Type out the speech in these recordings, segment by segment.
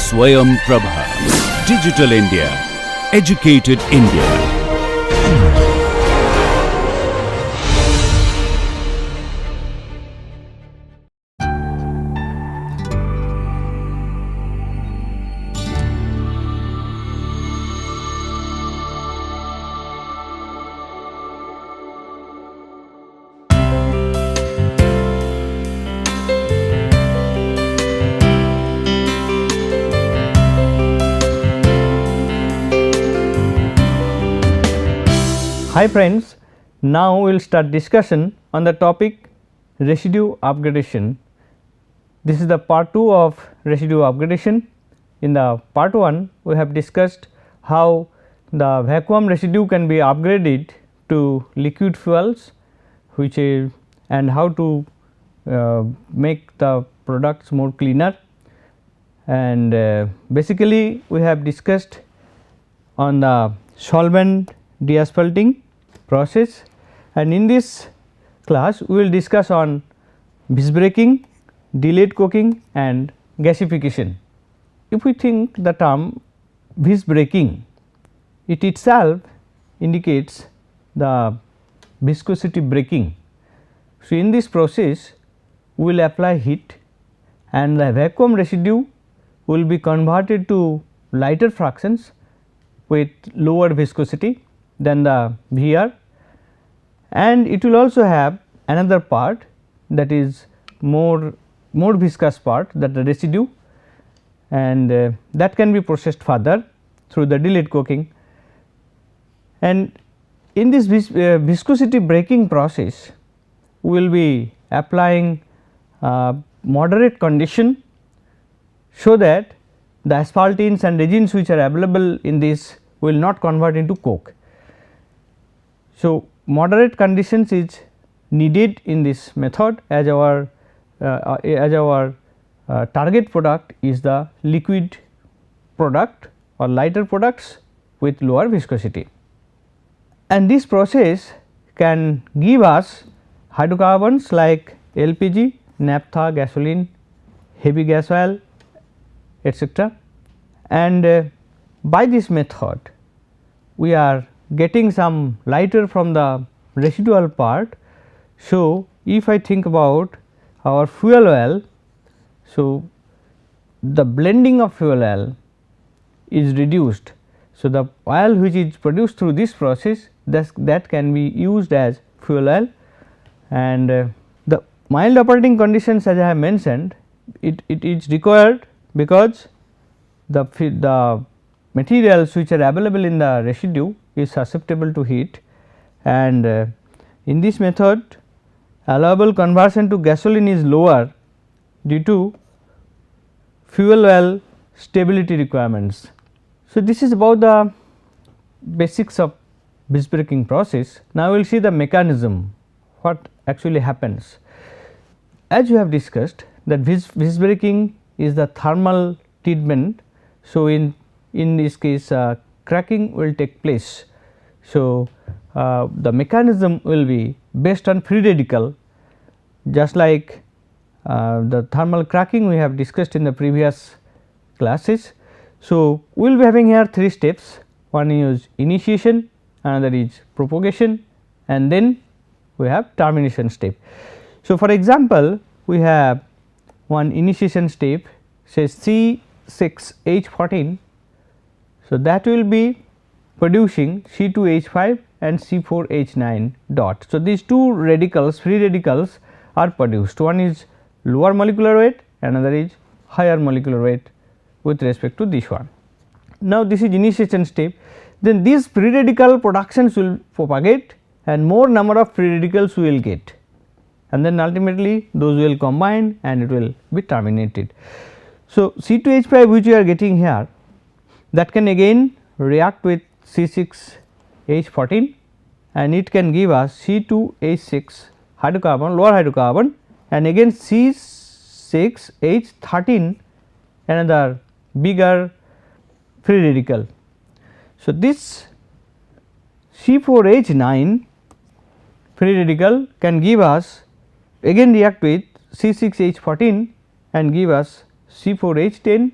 Swayam Prabha. Digital India. Educated India. Hi friends, now we will start discussion on the topic residue upgradation. This is the part 2 of residue upgradation. In the part 1 we have discussed how the vacuum residue can be upgraded to liquid fuels which is and how to make the products more cleaner, and basically we have discussed on the solvent deasphalting process, and in this class we will discuss on visbreaking, delayed coking and gasification. If we think the term visbreaking, it itself indicates the viscosity breaking. So, in this process we will apply heat and the vacuum residue will be converted to lighter fractions with lower viscosity than the VR, and it will also have another part that is more viscous part, that the residue, and that can be processed further through the delayed coking. And in this viscosity breaking process we will be applying moderate condition, so that the asphaltenes and resins which are available in this will not convert into coke. So, moderate conditions is needed in this method, as our target product is the liquid product or lighter products with lower viscosity, and this process can give us hydrocarbons like LPG, naphtha, gasoline, heavy gas oil, etc. And by this method we are getting some lighter from the residual part. So, if I think about our fuel oil, so the blending of fuel oil is reduced. So, the oil which is produced through this process, that can be used as fuel oil, and the mild operating conditions, as I have mentioned, it is required because the materials which are available in the residue is susceptible to heat, and in this method allowable conversion to gasoline is lower due to fuel oil stability requirements. So, this is about the basics of visbreaking process. Now, we will see the mechanism, what actually happens. As you have discussed that visbreaking is the thermal treatment. So, in this case cracking will take place. So, the mechanism will be based on free radical, just like the thermal cracking we have discussed in the previous classes. So, we will be having here 3 steps. One is initiation, another is propagation, and then we have termination step. So, for example, we have one initiation step, says C6H14. So, that will be producing C2H5 and C4H9 dot. So, these 2 radicals, free radicals are produced. One is lower molecular weight, another is higher molecular weight with respect to this one. Now, this is initiation step. Then these free radical productions will propagate and more number of free radicals we will get, and then ultimately those will combine and it will be terminated. So, C2H5 which we are getting here, that can again react with C6H14 and it can give us C2H6 hydrocarbon, lower hydrocarbon, and again C6H13 another bigger free radical. So, this C4H9 free radical can give us again react with C6H14 and give us C4H10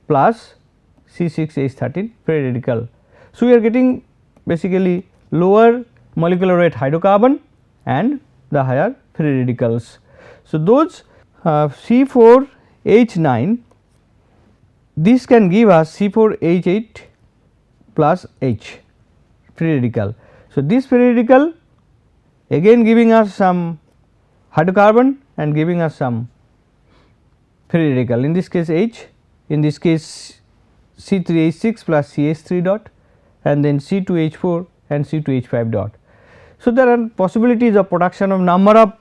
plus C6H13 free radical. So, we are getting basically lower molecular weight hydrocarbon and the higher free radicals. So, those C4H9, this can give us C4H8 plus H free radical. So, this free radical again giving us some hydrocarbon and giving us some free radical, in this case H, in this case C3H6 plus CH3 dot and then C2H4 and C2H5 dot. So, there are possibilities of production of number of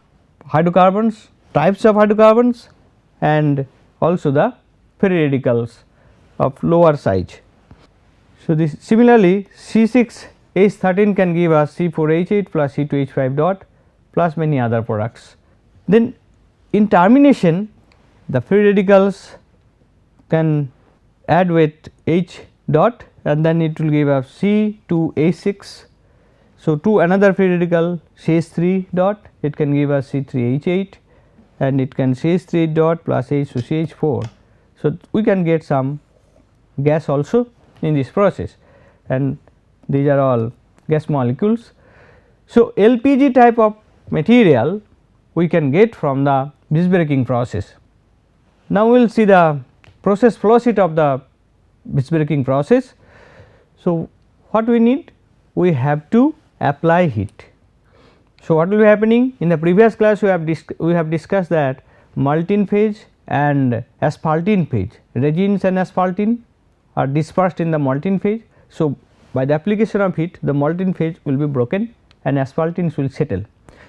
hydrocarbons, types of hydrocarbons and also the free radicals of lower size. So, this similarly C6H13 can give us C4H8 plus C2H5 dot plus many other products. Then in termination the free radicals can add with H dot and then it will give us C2H6. So, to another free radical CH3 dot, it can give us C3H8 and it can CH3 dot plus H to CH4. So, we can get some gas also in this process and these are all gas molecules. So, LPG type of material we can get from the vis breaking process. Now, we will see the process flow sheet of the vis breaking process. So, what we need? We have to apply heat. So, what will be happening? In the previous class we have discussed that molten phase and asphaltene phase, resins and asphaltene are dispersed in the molten phase. So, by the application of heat the molten phase will be broken and asphaltenes will settle.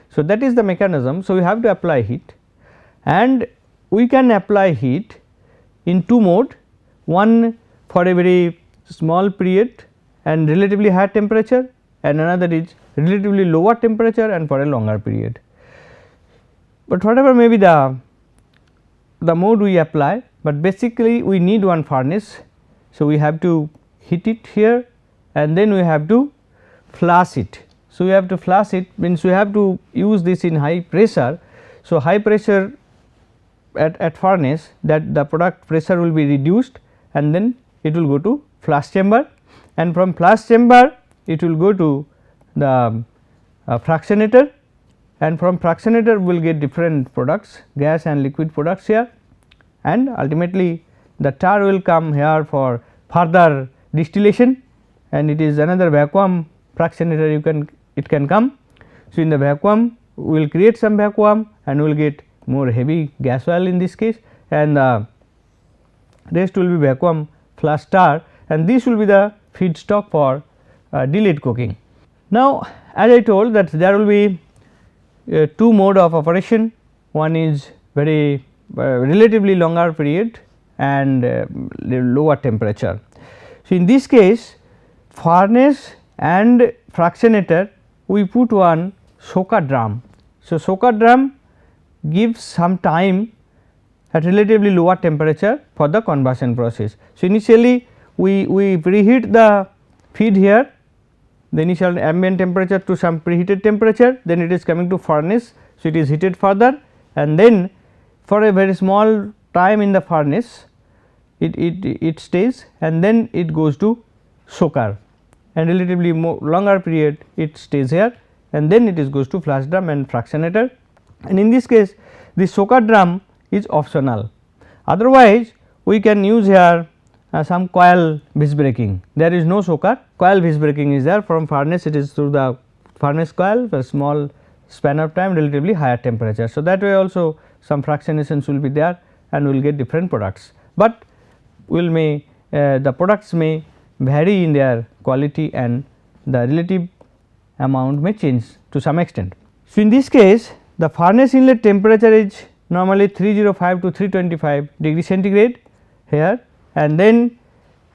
So, that is the mechanism. So, we have to apply heat and we can apply heat in two mode, one for a very small period and relatively higher temperature and another is relatively lower temperature and for a longer period. But whatever may be the mode we apply, but basically we need one furnace. So, we have to heat it here and then we have to flash it. So, we have to flash it means we have to use this in high pressure. So, high pressure at furnace that the product pressure will be reduced and then it will go to flash chamber and from flash chamber it will go to the fractionator and from fractionator we will get different products, gas and liquid products here and ultimately the tar will come here for further distillation and it is another vacuum fractionator it can come. So, in the vacuum we will create some vacuum and we will get more heavy gas oil in this case and the rest will be vacuum flash tar and this will be the feedstock for delayed coking. Now, as I told that there will be two mode of operation, one is very relatively longer period and lower temperature. So, in this case furnace and fractionator we put one soaker drum. So, soaker drum gives some time at relatively lower temperature for the conversion process. So, initially we preheat the feed here, the initial ambient temperature to some preheated temperature, then it is coming to furnace. So, it is heated further and then for a very small time in the furnace it stays and then it goes to soaker and relatively longer period it stays here and then it is goes to flash drum and fractionator and in this case the soaker drum is optional. Otherwise we can use here some coil vis breaking, there is no soaker, coil vis breaking is there, from furnace it is through the furnace coil for small span of time relatively higher temperature. So, that way also some fractionations will be there and we will get different products, but will may the products may vary in their quality and the relative amount may change to some extent. So, in this case the furnace inlet temperature is normally 305 to 325 degree centigrade here and then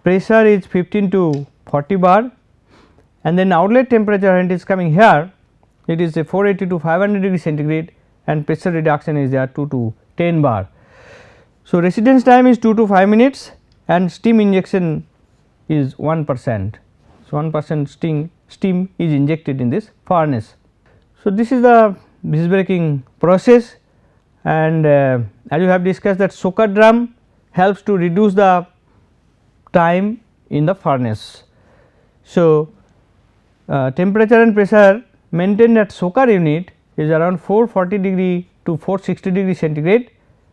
pressure is 15 to 40 bar and then outlet temperature when it is coming here it is a 480 to 500 degree centigrade and pressure reduction is there 2 to 10 bar. So, residence time is 2 to 5 minutes and steam injection is 1%. So, 1% steam is injected in this furnace. So, this is the vis breaking process and as you have discussed that soaker drum helps to reduce the time in the furnace. So, temperature and pressure maintained at soaker unit is around 440 degree to 460 degree centigrade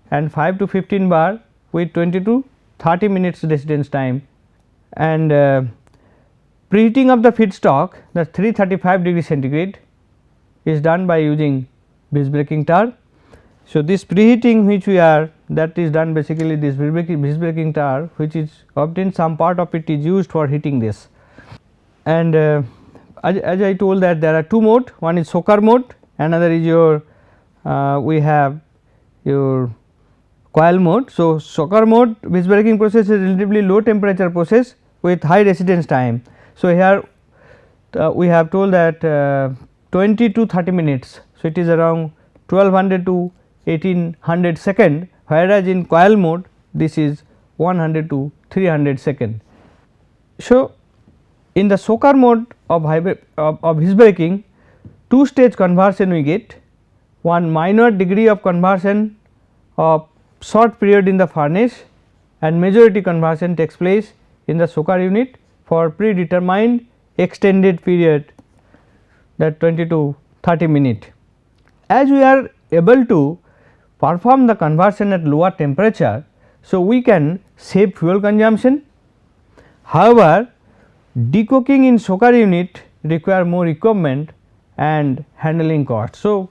and 5 to 15 bar with 20 to 30 minutes residence time, and preheating of the feedstock, the 335 degree centigrade, is done by using visc breaking tower. So, this preheating which we are, that is done basically this visc breaking tower, which is obtained, some part of it is used for heating this. And as I told that there are two mode, one is soaker mode, another is your we have your coil mode. So, soaker mode visc breaking process is relatively low temperature process with high residence time. So, here we have told that 20 to 30 minutes. So, it is around 1200 to 1800 second, whereas in coil mode this is 100 to 300 second. So, in the soaker mode of visc breaking, two stage conversion we get, one minor degree of conversion of short period in the furnace and majority conversion takes place in the soaker unit for predetermined extended period, that 20 to 30 minute. As we are able to perform the conversion at lower temperature, so we can save fuel consumption. However, decoking in soaker unit require more equipment and handling cost. So,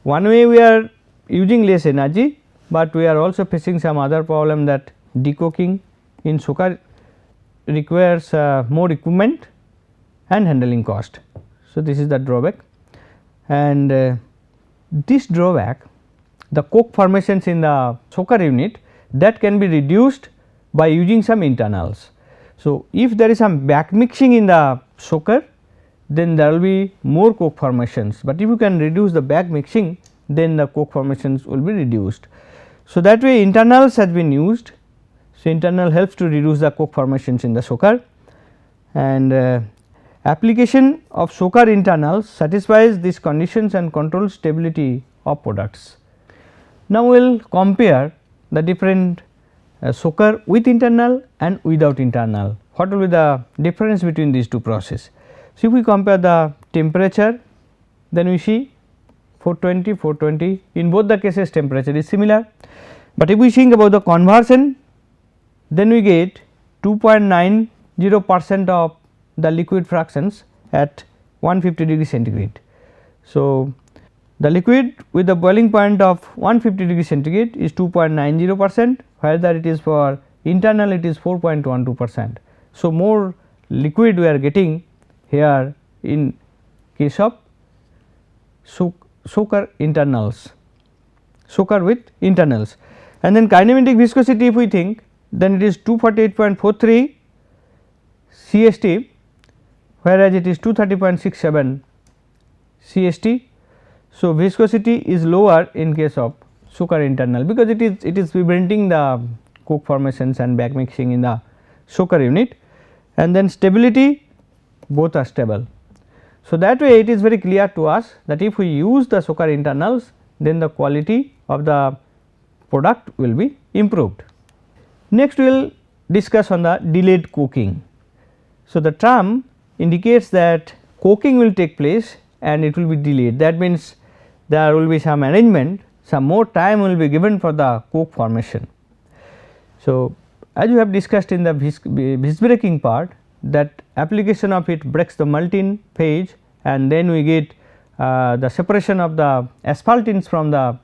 one way we are using less energy, but we are also facing some other problem that decoking in soaker requires more equipment and handling cost. So, this is the drawback, and this drawback, the coke formations in the soaker unit, that can be reduced by using some internals. So, if there is some back mixing in the soaker, then there will be more coke formations, but if you can reduce the back mixing, then the coke formations will be reduced. So, that way internals has been used. So, internal helps to reduce the coke formations in the soaker, and application of soaker internals satisfies these conditions and controls stability of products. Now, we will compare the different soaker with internal and without internal. What will be the difference between these two processes? So, if we compare the temperature, then we see 420, 420, in both the cases temperature is similar, but if we think about the conversion, then we get 2.90% of the liquid fractions at 150 degree centigrade. So, the liquid with the boiling point of 150 degree centigrade is 2.90%, whether it is for internal it is 4.12%. So, more liquid we are getting here in case of soaker internals, soaker with internals. And then kinematic viscosity, if we think, then it is 248.43 CST, whereas it is 230.67 CST. So, viscosity is lower in case of soaker internal, because it is preventing the coke formations and back mixing in the soaker unit, and then stability, both are stable. So, that way it is very clear to us that if we use the soaker internals, then the quality of the product will be improved. Next, we will discuss on the delayed coking. So, the term indicates that coking will take place and it will be delayed. That means, there will be some arrangement, some more time will be given for the coke formation. So, as we have discussed in the visc breaking part, that application of it breaks the molten phase, and then we get the separation of the asphaltenes from the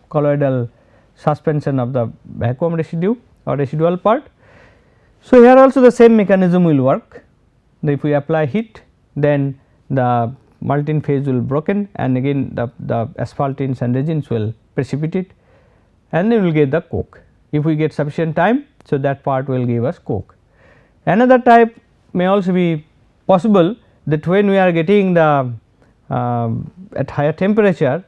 colloidal suspension of the vacuum residue or residual part. So, here also the same mechanism will work. If we apply heat, then the molten phase will broken, and again the asphaltenes and resins will precipitate, and then we will get the coke. If we get sufficient time, so that part will give us coke. Another type may also be possible, that when we are getting the at higher temperature,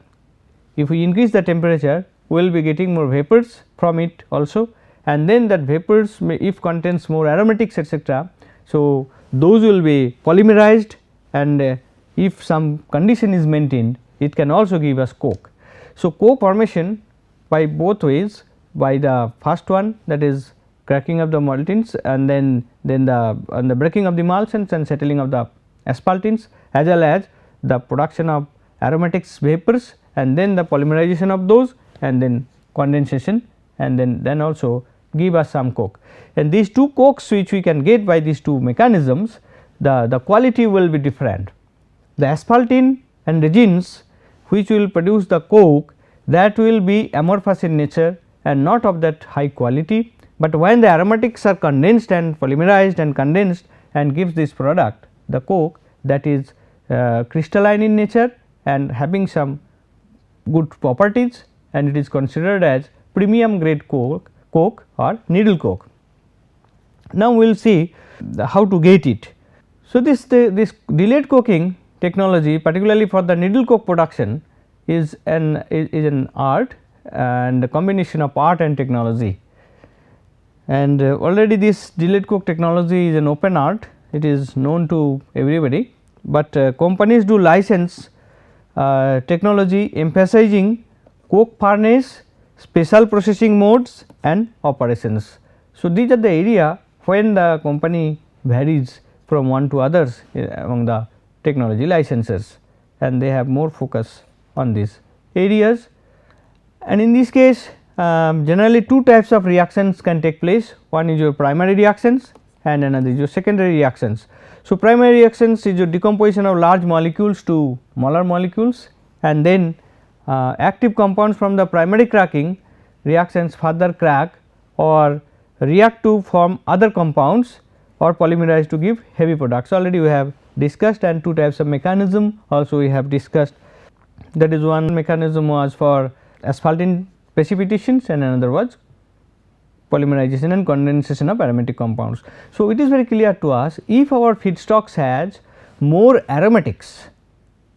if we increase the temperature, we will be getting more vapors from it also, and then that vapors may, if contains more aromatics etc. So, those will be polymerized, and if some condition is maintained, it can also give us coke. So, coke formation by both ways, by the first one, that is cracking of the maltins, and then the breaking of the emulsions and settling of the asphaltins, as well as the production of aromatics vapors, and then the polymerization of those, and then condensation, and then also give us some coke. And these two cokes which we can get by these two mechanisms, the quality will be different. The asphaltene and resins which will produce the coke, that will be amorphous in nature and not of that high quality, but when the aromatics are condensed and polymerized and condensed and gives this product, the coke, that is crystalline in nature and having some good properties, and it is considered as premium grade coke or needle coke. Now, we will see how to get it. So, this delayed coking technology, particularly for the needle coke production, is an art and a combination of art and technology. And already this delayed coke technology is an open art, it is known to everybody, but companies do license technology emphasizing coke furnace, special processing modes and operations. So, these are the area when the company varies from one to others among the technology licenses, and they have more focus on these areas. And in this case, generally two types of reactions can take place. One is your primary reactions and another is your secondary reactions. So, primary reactions is your decomposition of large molecules to smaller molecules, and then active compounds from the primary cracking reactions further crack or react to form other compounds or polymerize to give heavy products. Already we have discussed, and two types of mechanism also we have discussed. That is, one mechanism was for asphaltene precipitations and another was polymerization and condensation of aromatic compounds. So, it is very clear to us, if our feedstocks has more aromatics,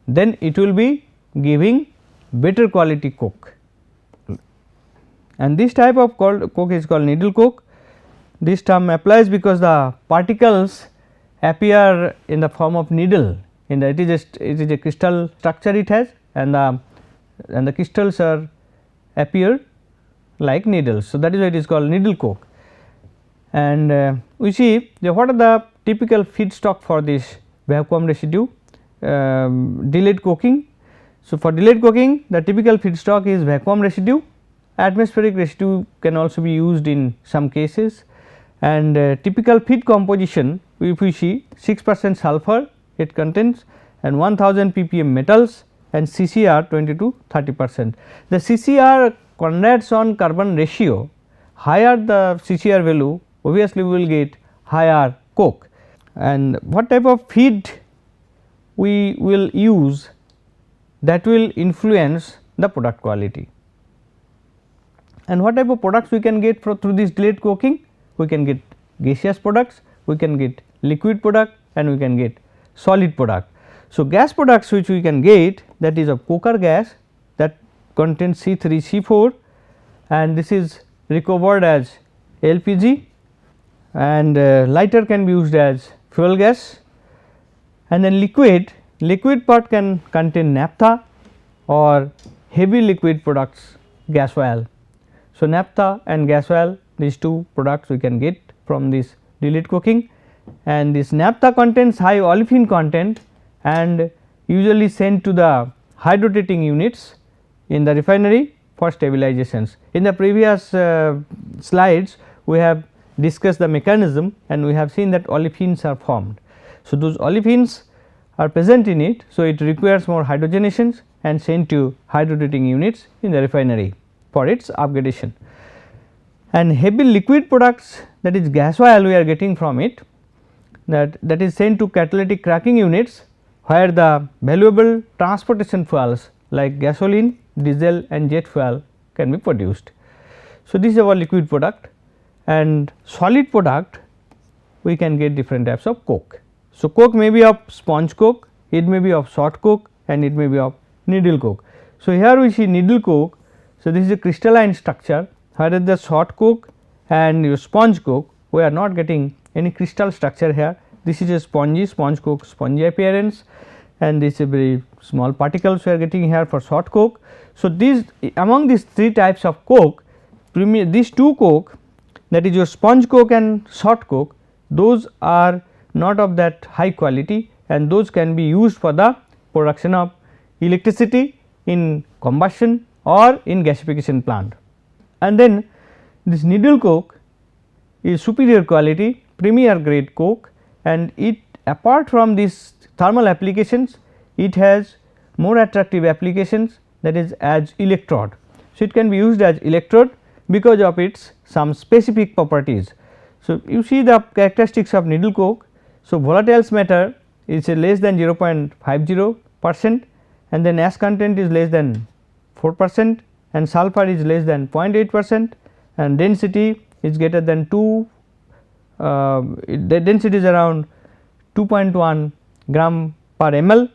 then it will be giving better quality coke, and this type of coke is called needle coke. This term applies because the particles appear in the form of needle, in the it is a crystal structure it has, and the crystals are appear like needles. So, that is why it is called needle coke. And we see what are the typical feedstock for this vacuum residue delayed coking. So, for delayed coking, the typical feedstock is vacuum residue. Atmospheric residue can also be used in some cases, and typical feed composition, if we see 6% sulfur it contains and 1000 ppm metals and CCR 20 to 30%. The CCR Conrad's on carbon ratio, higher the CCR value, obviously we will get higher coke. And what type of feed we will use, that will influence the product quality. And what type of products we can get through this delayed coking? We can get gaseous products, we can get liquid product, and we can get solid product. So, gas products which we can get, that is of coker gas that contains C3 C4, and this is recovered as LPG, and lighter can be used as fuel gas. And then liquid part can contain naphtha or heavy liquid products, gas oil. So, naphtha and gas oil, these two products we can get from this delayed coking, and this naphtha contains high olefin content and usually sent to the hydrotreating units in the refinery for stabilizations. In the previous slides we have discussed the mechanism, and we have seen that olefins are formed. So, those olefins are present in it. So, it requires more hydrogenations and sent to hydrotreating units in the refinery for its upgradation. And heavy liquid products, that is gas oil we are getting from it, that is sent to catalytic cracking units where the valuable transportation fuels like gasoline, diesel and jet fuel can be produced. So, this is our liquid product, and solid product we can get different types of coke. So, coke may be of sponge coke, it may be of short coke, and it may be of needle coke. So, here we see needle coke. So, this is a crystalline structure, whereas the short coke and your sponge coke, we are not getting any crystal structure here. This is a sponge coke, spongy appearance, and this is a very small particles we are getting here for short coke. So, these among these three types of coke, these two coke that is your sponge coke and shot coke, those are not of that high quality and those can be used for the production of electricity in combustion or in gasification plant. And then this needle coke is superior quality premier grade coke, and it apart from these thermal applications, it has more attractive applications, that is as electrode. So, it can be used as electrode because of its some specific properties. So, you see the characteristics of needle coke. So, volatile matter is less than 0.50% and then ash content is less than 4% and sulfur is less than 0.8% and density is greater than 2, the density is around 2.1 gram per ml,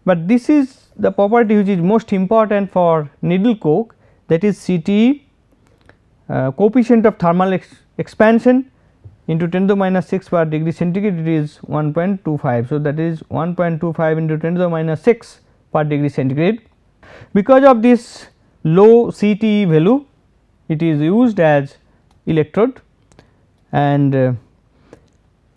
but this is the property which is most important for needle coke, that is CTE, coefficient of thermal expansion into 10 to the minus 6 per degree centigrade, it is 1.25. So, that is 1.25 into 10 to the minus 6 per degree centigrade. Because of this low CTE value, it is used as electrode. And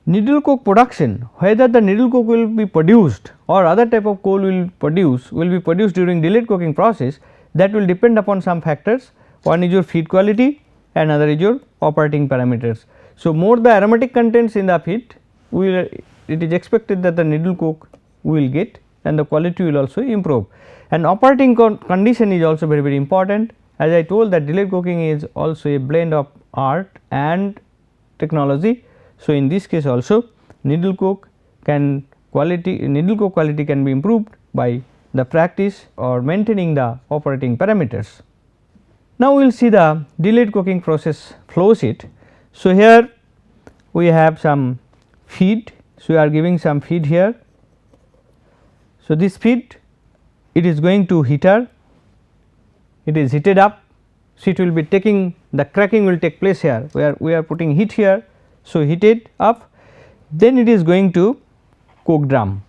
needle coke production, whether the needle coke will be produced or other type of coal will be produced during delayed coking process, that will depend upon some factors. One is your feed quality and another is your operating parameters. So, more the aromatic contents in the feed, it is expected that the needle coke will get and the quality will also improve. And operating condition is also very important. As I told that delayed coking is also a blend of art and technology. So, in this case also needle coke quality can be improved by the practice or maintaining the operating parameters. Now, we will see the delayed coking process flow sheet. So, here we have some feed. So, we are giving some feed here. So, this feed, it is going to heater, it is heated up. So, it will be taking the cracking will take place here, where we are putting heat here. So, heated up, then it is going to coke drum.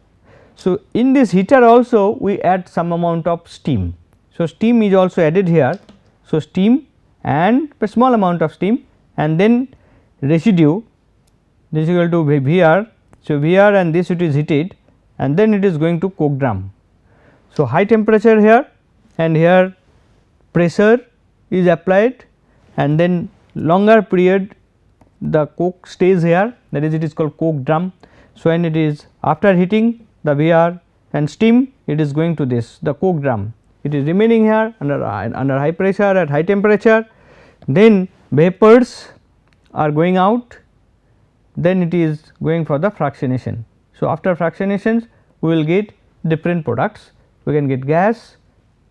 So, in this heater also we add some amount of steam. So, steam is also added here. So, steam and a small amount of steam and then residue, this is equal to VR. So, VR and this it is heated and then it is going to coke drum. So, high temperature here and here pressure is applied and then longer period the coke stays here, that is it is called coke drum. So, when it is after heating the VR and steam, it is going to this the coke drum, it is remaining here under high pressure at high temperature, then vapors are going out, then it is going for the fractionation. So, after fractionations we will get different products, we can get gas,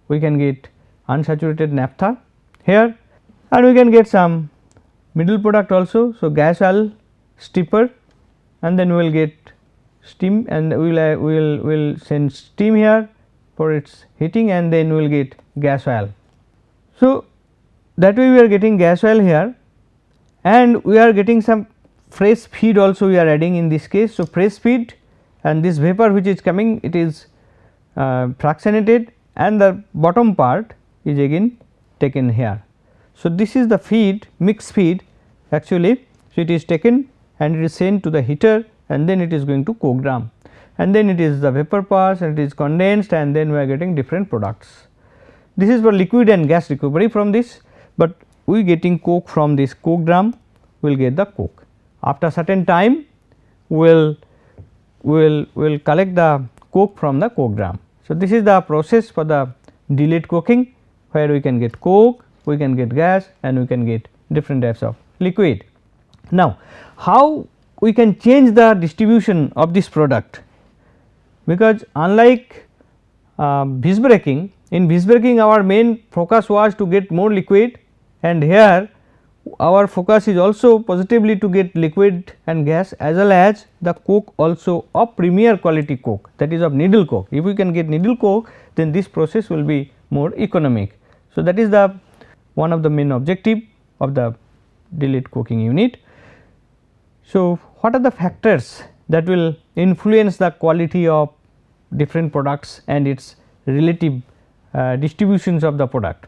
we can get unsaturated naphtha here and we can get some middle product also. So, gas oil stripper and then we will get steam and we will send steam here for its heating and then we will get gas oil. So, that way we are getting gas oil here and we are getting some fresh feed also we are adding in this case. So, fresh feed and this vapor which is coming, it is fractionated and the bottom part is again taken here. So, this is the feed mixed feed actually. So, it is taken and it is sent to the heater and then it is going to coke drum and then it is the vapor pass and it is condensed and then we are getting different products. This is for liquid and gas recovery from this, but we getting coke from this coke drum, we will get the coke. After certain time we will collect the coke from the coke drum. So, this is the process for the delayed coking, where we can get coke, we can get gas and we can get different types of liquid. Now, how we can change the distribution of this product, because unlike visbreaking, in visbreaking our main focus was to get more liquid and here our focus is also positively to get liquid and gas as well as the coke also of premier quality coke, that is of needle coke. If we can get needle coke, then this process will be more economic. So, that is the one of the main objective of the delayed coking unit. So, what are the factors that will influence the quality of different products and its relative distributions of the product?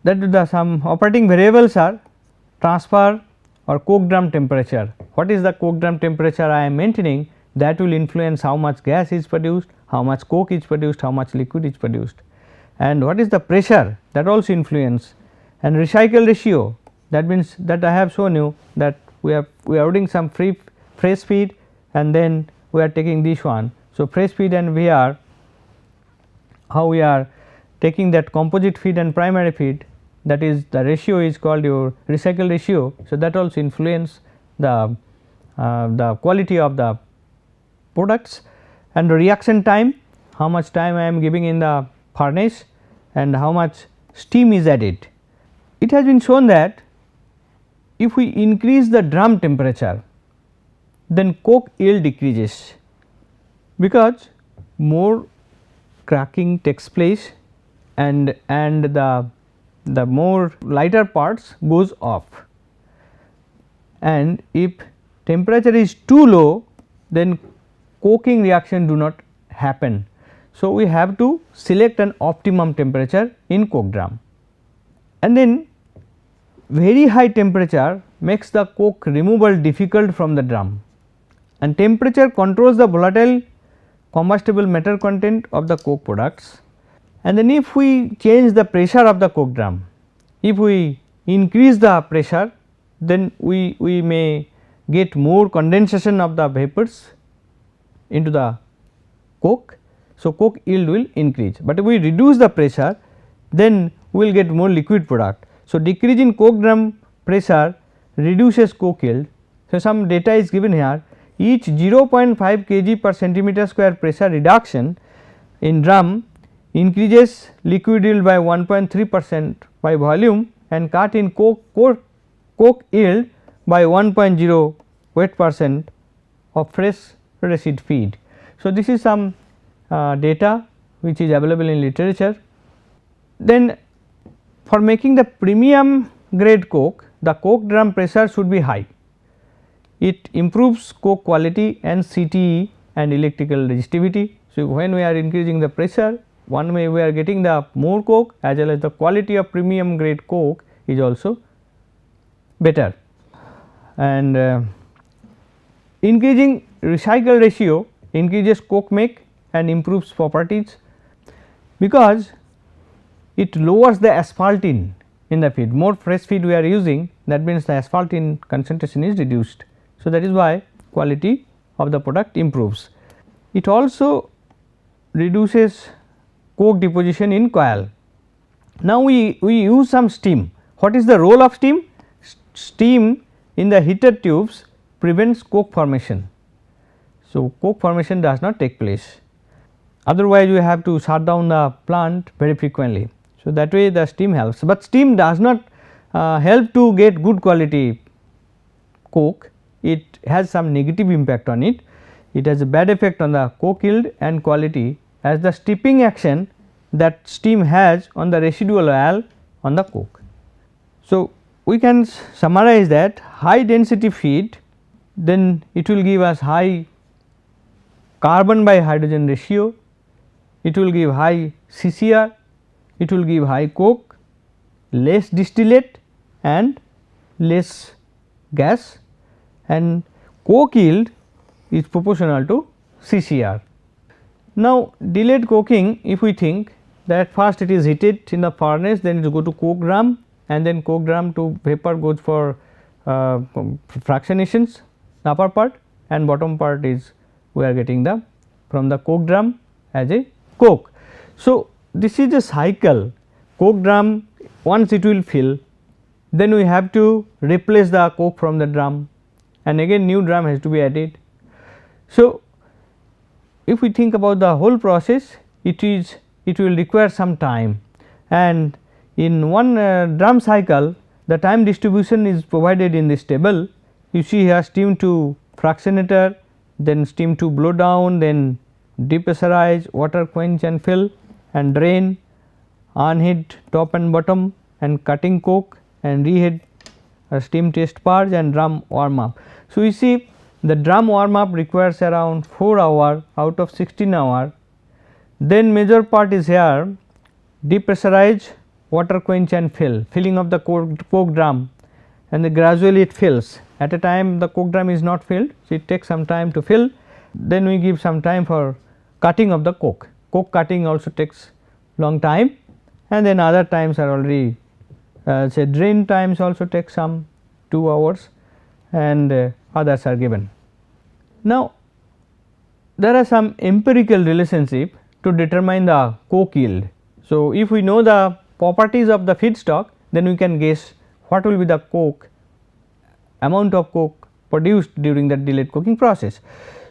That the some operating variables are transfer or coke drum temperature. What is the coke drum temperature I am maintaining, that will influence how much gas is produced, how much coke is produced, how much liquid is produced, and what is the pressure, that also influence, and recycle ratio, that means that I have shown you that we are adding some fresh feed and then we are taking this one. So, fresh feed and VR, how we are taking that composite feed and primary feed, that is the ratio is called your recycle ratio. So, that also influence the quality of the products, and the reaction time, how much time I am giving in the furnace and how much steam is added. It has been shown that if we increase the drum temperature, then coke yield decreases, because more cracking takes place and the more lighter parts goes off, and if temperature is too low, then coking reaction do not happen. So, we have to select an optimum temperature in coke drum, and then very high temperature makes the coke removal difficult from the drum, and temperature controls the volatile combustible matter content of the coke products. And then if we change the pressure of the coke drum, if we increase the pressure, then we may get more condensation of the vapors into the coke. So, coke yield will increase, but if we reduce the pressure, then we will get more liquid product. So, decrease in coke drum pressure reduces coke yield. So, some data is given here, each 0.5 kg per centimeter square pressure reduction in drum increases liquid yield by 1.3% by volume and cut in coke yield by 1.08% of fresh residue feed. So, this is some data which is available in literature. Then for making the premium grade coke, the coke drum pressure should be high. It improves coke quality and CTE and electrical resistivity. So, when we are increasing the pressure, one way we are getting the more coke, as well as the quality of premium grade coke is also better. And increasing recycle ratio increases coke make and improves properties, because it lowers the asphaltene in the feed. More fresh feed we are using, that means the asphaltene concentration is reduced. So, that is why quality of the product improves. It also reduces coke deposition in coil. Now, we use some steam. What is the role of steam? Steam in the heated tubes prevents coke formation. So, coke formation does not take place, otherwise we have to shut down the plant very frequently. So, that way the steam helps, but steam does not help to get good quality coke. It has some negative impact on it. It has a bad effect on the coke yield and quality, as the stripping action that steam has on the residual oil on the coke. So, we can summarize that high density feed, then it will give us high carbon by hydrogen ratio, it will give high CCR, it will give high coke, less distillate and less gas, and coke yield is proportional to CCR. Now, delayed coking, if we think that first it is heated in the furnace, then it go to coke drum, and then coke drum to vapor goes for fractionations, the upper part, and bottom part is we are getting the from the coke drum as a coke. So, this is a cycle. Coke drum, once it will fill, then we have to replace the coke from the drum, and again new drum has to be added. So, if we think about the whole process, it will require some time, and in one drum cycle the time distribution is provided in this table. You see here steam to fractionator, then steam to blow down, then depressurize, water quench and fill, and drain, unheat top and bottom, and cutting coke, and reheat, steam test purge, and drum warm up. So, you see the drum warm up requires around 4 hours out of 16 hours. Then major part is here, depressurize, water quench and fill, filling of the coke drum, and then gradually it fills. At a time the coke drum is not filled, so it takes some time to fill. Then we give some time for cutting of the coke. Coke cutting also takes long time, and then other times are already say drain times also take some 2 hours, and others are given. Now, there are some empirical relationship to determine the coke yield. So, if we know the properties of the feedstock, then we can guess what will be the coke amount of coke produced during the delayed coking process.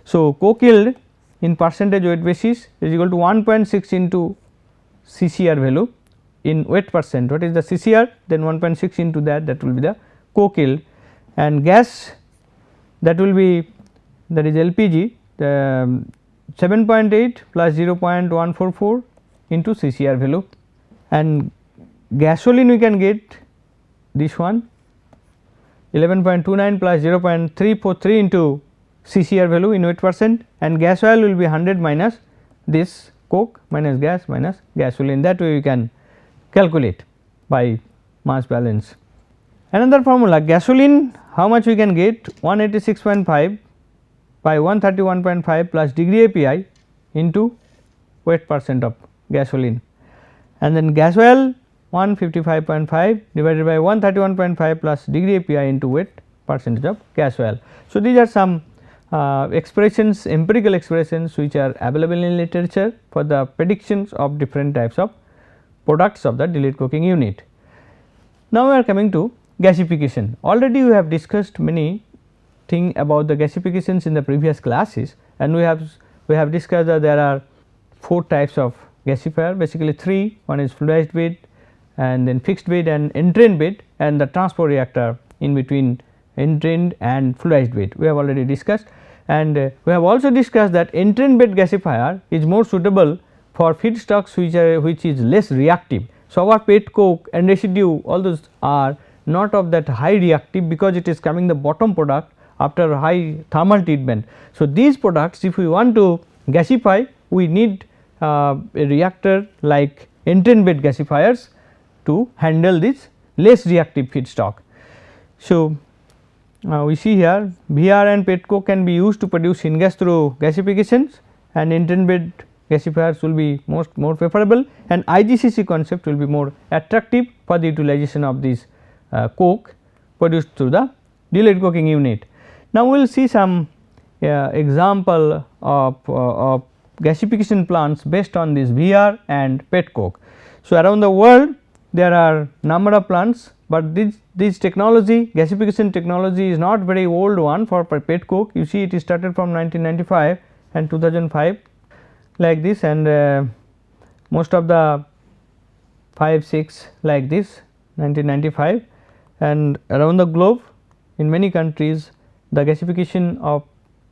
So, coke yield in percentage weight basis is equal to 1.6 into CCR value in weight percent. What is the CCR? Then 1.6 into that will be the coke yield, and gas, that will be, that is LPG, 7.8 plus 0.144 into CCR value, and gasoline we can get this one 11.29 plus 0.343 into CCR value in weight percent, and gas oil will be 100 minus this coke minus gasoline. That way we can calculate by mass balance. Another formula, gasoline, how much we can get? 186.5 by 131.5 plus degree API into weight percent of gasoline, and then gas oil 155.5 divided by 131.5 plus degree API into weight percentage of gas oil. So, these are some expressions, empirical expressions which are available in literature for the predictions of different types of products of the delayed coking unit. Now, we are coming to gasification. Already we have discussed many things about the gasifications in the previous classes, and we have discussed that there are 4 types of gasifier, basically 3. One is fluidized bed, and then fixed bed and entrained bed, and the transport reactor in between entrained and fluidized bed we have already discussed. And we have also discussed that entrained bed gasifier is more suitable for feedstocks which is less reactive. So, our pet coke and residue, all those are not of that high reactive, because it is coming the bottom product after high thermal treatment. So, these products, if we want to gasify, we need a reactor like entrained bed gasifiers to handle this less reactive feedstock. So, we see here VR and pet coke can be used to produce syngas through gasifications, and entrained bed gasifiers will be more preferable, and IGCC concept will be more attractive for the utilization of this coke produced through the delayed coking unit. Now, we will see some example of gasification plants based on this VR and pet coke. So, around the world there are number of plants, but this technology, gasification technology, is not very old one for pet coke. You see, it is started from 1995 and 2005 like this, and most of the 5-6 like this 1995, and around the globe in many countries the gasification of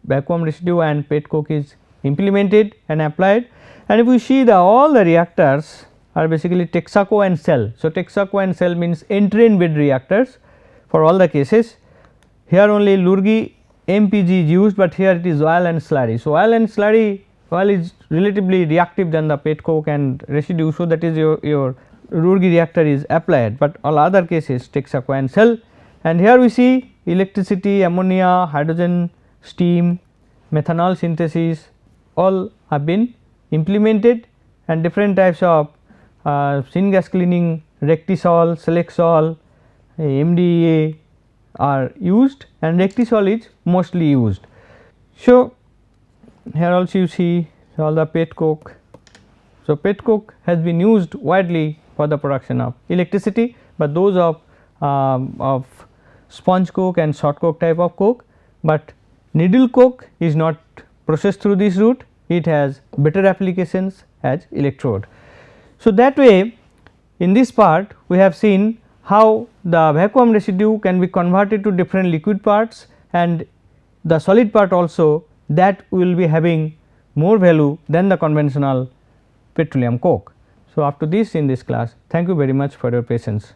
vacuum residue and pet coke is implemented and applied. And if we see all the reactors are basically Texaco and cell. So, Texaco and cell means entrained bed reactors for all the cases. Here only Lurgi MPG is used, but here it is oil and slurry. So, oil and slurry, oil is relatively reactive than the pet coke and residue. So, that is your Lurgi reactor is applied, but all other cases Texaco and cell. And here we see electricity, ammonia, hydrogen, steam, methanol synthesis, all have been implemented, and different types of syngas cleaning, Rectisol, Selexol, MDA are used, and Rectisol is mostly used. So, here also you see all the pet coke. So, pet coke has been used widely for the production of electricity, but those of sponge coke and short coke type of coke, but needle coke is not processed through this route, it has better applications as electrode. So, that way in this part we have seen how the vacuum residue can be converted to different liquid parts, and the solid part also, that will be having more value than the conventional petroleum coke. So, up to this in this class, thank you very much for your patience.